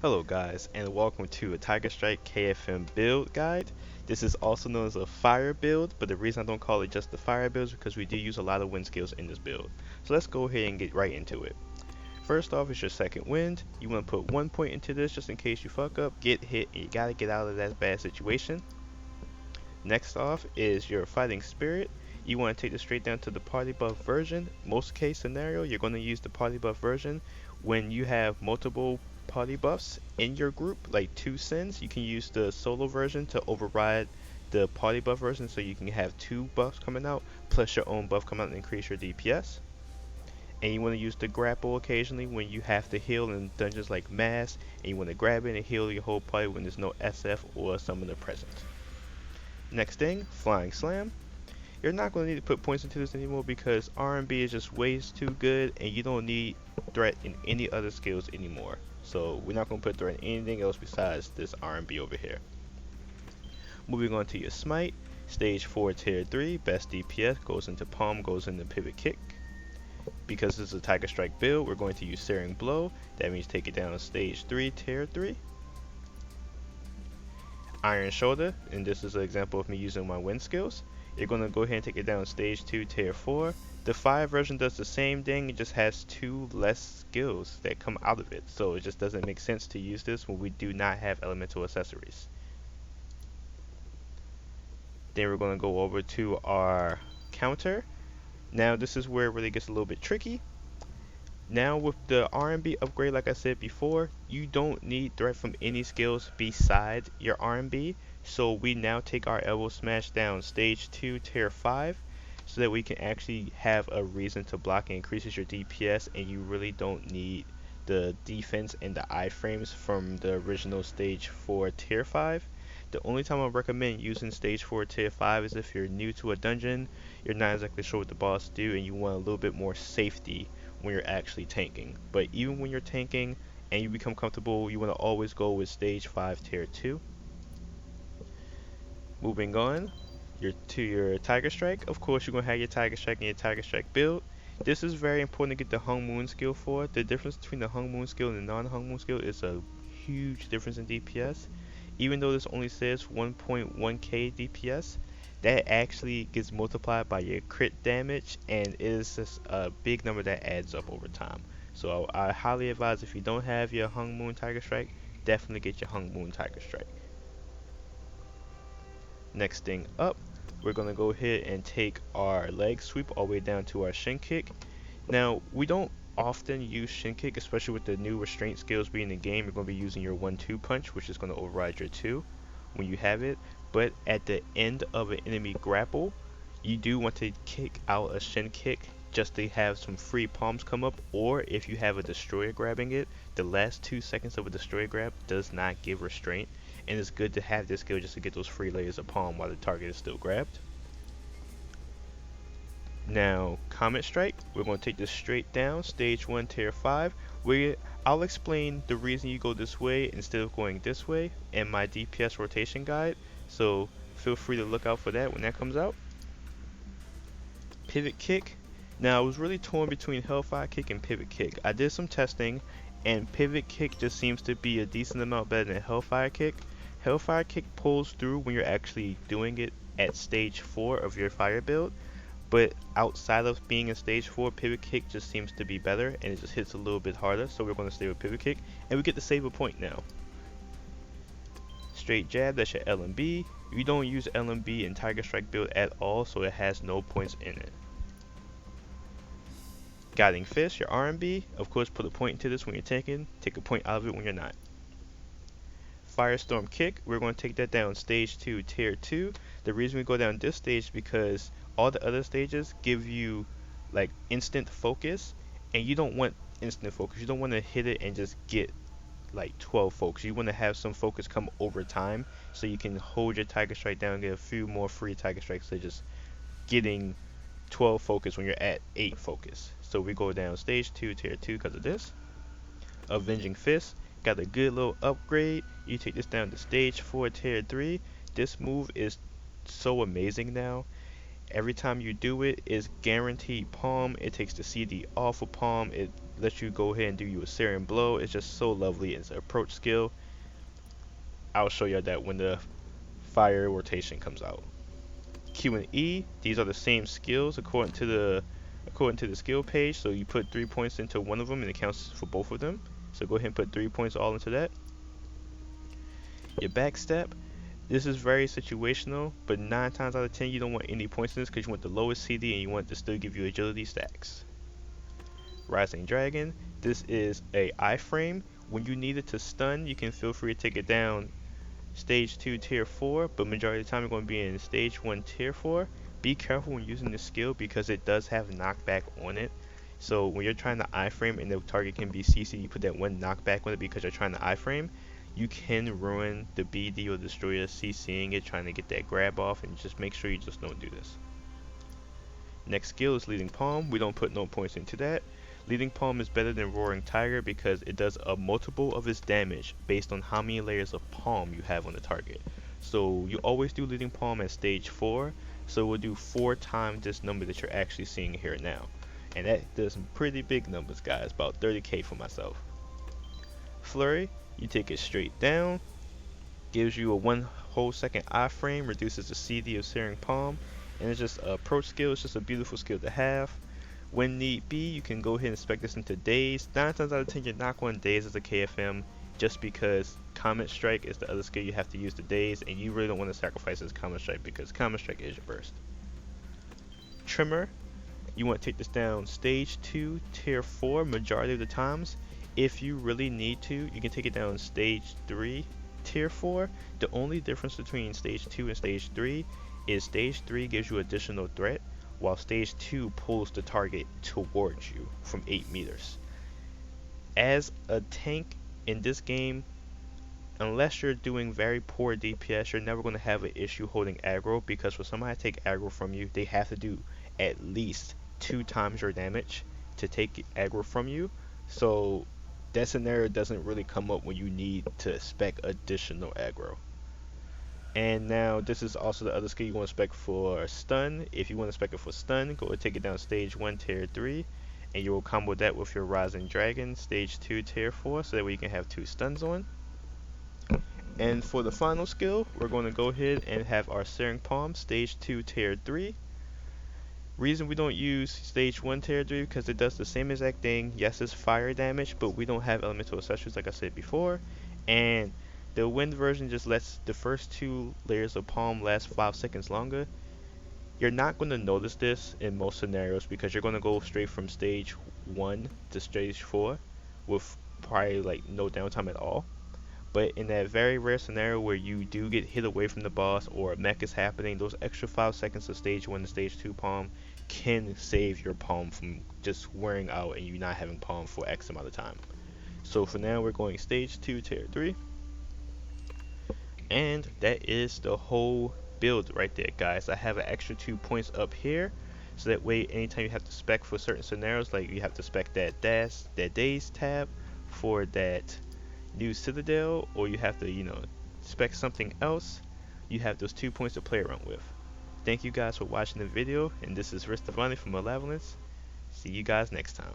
Hello guys, and welcome to a Tiger Strike KFM build guide. This is also known as a fire build, but the reason I don't call it just the fire build is because we do use a lot of wind skills in this build. So let's go ahead and get right into it. First off is your second wind. You want to put 1 point into this just in case you fuck up, get hit, and you gotta get out of that bad situation. Next off is your fighting spirit. You want to take this straight down to the party buff version. Most case scenario, you're going to use the party buff version when you have multiple party buffs in your group, like two sins. You can use the solo version to override the party buff version, so you can have two buffs coming out plus your own buff come out and increase your DPS. And you want to use the grapple occasionally when you have to heal in dungeons like mass, and you want to grab it and heal your whole party when there's no SF or summoner present. Next thing, Flying Slam. You're not going to need to put points into this anymore because R&B is just way too good and you don't need threat in any other skills anymore. So we're not going to put threat in anything else besides this R&B over here. Moving on to your Smite. Stage 4 tier 3, best DPS goes into Palm, goes into Pivot Kick. Because this is a Tiger Strike build, we're going to use Searing Blow. That means take it down to stage 3 tier 3. Iron Shoulder, and this is an example of me using my wind skills. You're going to go ahead and take it down stage 2 tier 4. The fire version does the same thing, it just has two less skills that come out of it, so it just doesn't make sense to use this when we do not have elemental accessories. Then we're going to go over to our counter. Now this is where it really gets a little bit tricky. Now with the R&B upgrade, like I said before, you don't need threat from any skills besides your R&B. So we now take our elbow smash down stage 2 tier 5 so that we can actually have a reason to block and increases your DPS, and you really don't need the defense and the iframes from the original stage 4 tier 5. The only time I recommend using stage 4 tier 5 is if you're new to a dungeon, you're not exactly sure what the boss do, and you want a little bit more safety when you're actually tanking. But even when you're tanking and you become comfortable, you want to always go with stage 5 tier 2. Moving on to your Tiger Strike. Of course, you're going to have your Tiger Strike and your Tiger Strike build. This is very important to get the Hung Moon skill for. The difference between the Hung Moon skill and the non-Hung Moon skill is a huge difference in DPS. Even though this only says 1.1k DPS, that actually gets multiplied by your crit damage, and it is just a big number that adds up over time. So I highly advise, if you don't have your Hung Moon Tiger Strike, definitely get your Hung Moon Tiger Strike. Next thing up, we're going to go ahead and take our leg sweep all the way down to our shin kick. Now, we don't often use shin kick, especially with the new restraint skills being in the game. You're going to be using your 1-2 punch, which is going to override your 2 when you have it. But at the end of an enemy grapple, you do want to kick out a shin kick just to have some free palms come up, or if you have a destroyer grabbing it, the last 2 seconds of a destroyer grab does not give restraint, and it's good to have this skill just to get those free layers of palm while the target is still grabbed. Now, Comet Strike, we're going to take this straight down, stage 1 tier 5. I'll explain the reason you go this way instead of going this way in my DPS rotation guide, so feel free to look out for that when that comes out. Pivot Kick. Now, I was really torn between Hellfire Kick and Pivot Kick. I did some testing, and Pivot Kick just seems to be a decent amount better than Hellfire Kick. Hellfire Kick pulls through when you're actually doing it at stage 4 of your fire build, but outside of being in stage 4, Pivot Kick just seems to be better, and it just hits a little bit harder, so we're going to stay with Pivot Kick, and we get to save a point now. Straight Jab, that's your LMB. You don't use LMB in Tiger Strike build at all, so it has no points in it. Guiding Fist, your R&B. Of course, put a point into this when you're tanking, take a point out of it when you're not. Firestorm Kick, we're going to take that down stage 2 tier 2. The reason we go down this stage is because all the other stages give you like instant focus, and you don't want instant focus. You don't want to hit it and just get like 12 focus. You want to have some focus come over time so you can hold your Tiger Strike down and get a few more free Tiger Strikes than just getting 12 focus when you're at 8 focus. So we go down stage 2 tier 2 because of this. Avenging Fist, got a good little upgrade. You take this down to stage 4 tier 3. This move is so amazing now. Every time you do it, it's guaranteed palm. It takes the CD off of palm. It lets you go ahead and do you a Searing blow. It's just so lovely. It's an approach skill. I'll show you that when the fire rotation comes out. Q and E, these are the same skills according to the skill page. So you put 3 points into one of them and it counts for both of them. So go ahead and put 3 points all into that. Your backstep, this is very situational, but 9 times out of 10 you don't want any points in this because you want the lowest CD and you want it to still give you agility stacks. Rising Dragon, this is a iframe. When you need it to stun, you can feel free to take it down stage 2 tier 4, but majority of the time you're going to be in stage 1 tier 4. Be careful when using this skill because it does have knockback on it. So when you're trying to iframe and the target can be CC, you put that one knockback on it because you're trying to iframe, you can ruin the BD or destroyer CCing it, trying to get that grab off, and just make sure you just don't do this. Next skill is Leading Palm. We don't put no points into that. Leading Palm is better than Roaring Tiger because it does a multiple of its damage based on how many layers of palm you have on the target. So you always do Leading Palm at stage 4, so we'll do 4 times this number that you're actually seeing here now. And that does some pretty big numbers, guys, about 30k for myself. Flurry, you take it straight down, gives you a 1 whole second iframe, reduces the CD of Searing Palm, and it's just an approach skill. It's just a beautiful skill to have. When need be, you can go ahead and spec this into days. 9 times out of 10 you're not going days as a KFM just because Comet Strike is the other skill you have to use the days, and you really don't want to sacrifice this Comet Strike because Comet Strike is your burst. Trimmer, you want to take this down stage 2 tier 4 majority of the times. If you really need to, you can take it down stage 3 tier 4. The only difference between stage 2 and stage 3 is stage 3 gives you additional threat, while stage 2 pulls the target towards you from 8 meters. As a tank in this game, unless you're doing very poor DPS, you're never going to have an issue holding aggro, because for somebody to take aggro from you, they have to do at least 2 times your damage to take aggro from you. So that scenario doesn't really come up when you need to spec additional aggro. And now this is also the other skill you want to spec for stun. If you want to spec it for stun, go and take it down stage 1 tier 3, and you will combo that with your Rising Dragon stage 2 tier 4, so that way you can have 2 stuns on. And for the final skill, we're going to go ahead and have our Searing Palm stage 2 tier 3. Reason we don't use stage 1 tier 3 because it does the same exact thing. Yes, it's fire damage, but we don't have elemental accessories like I said before, and the wind version just lets the first 2 layers of palm last 5 seconds longer. You're not going to notice this in most scenarios because you're going to go straight from stage 1 to stage 4 with probably like no downtime at all. But in that very rare scenario where you do get hit away from the boss or a mech is happening, those extra 5 seconds of stage 1 to stage 2 palm can save your palm from just wearing out and you not having palm for X amount of time. So for now we're going stage 2 tier 3. And that is the whole build right there, guys. I have an extra 2 points up here, so that way anytime you have to spec for certain scenarios, like you have to spec that days tab for that new Citadel, or you have to spec something else, you have those 2 points to play around with. Thank you guys for watching the video, and this is Ristavani from Malevolence. See you guys next time.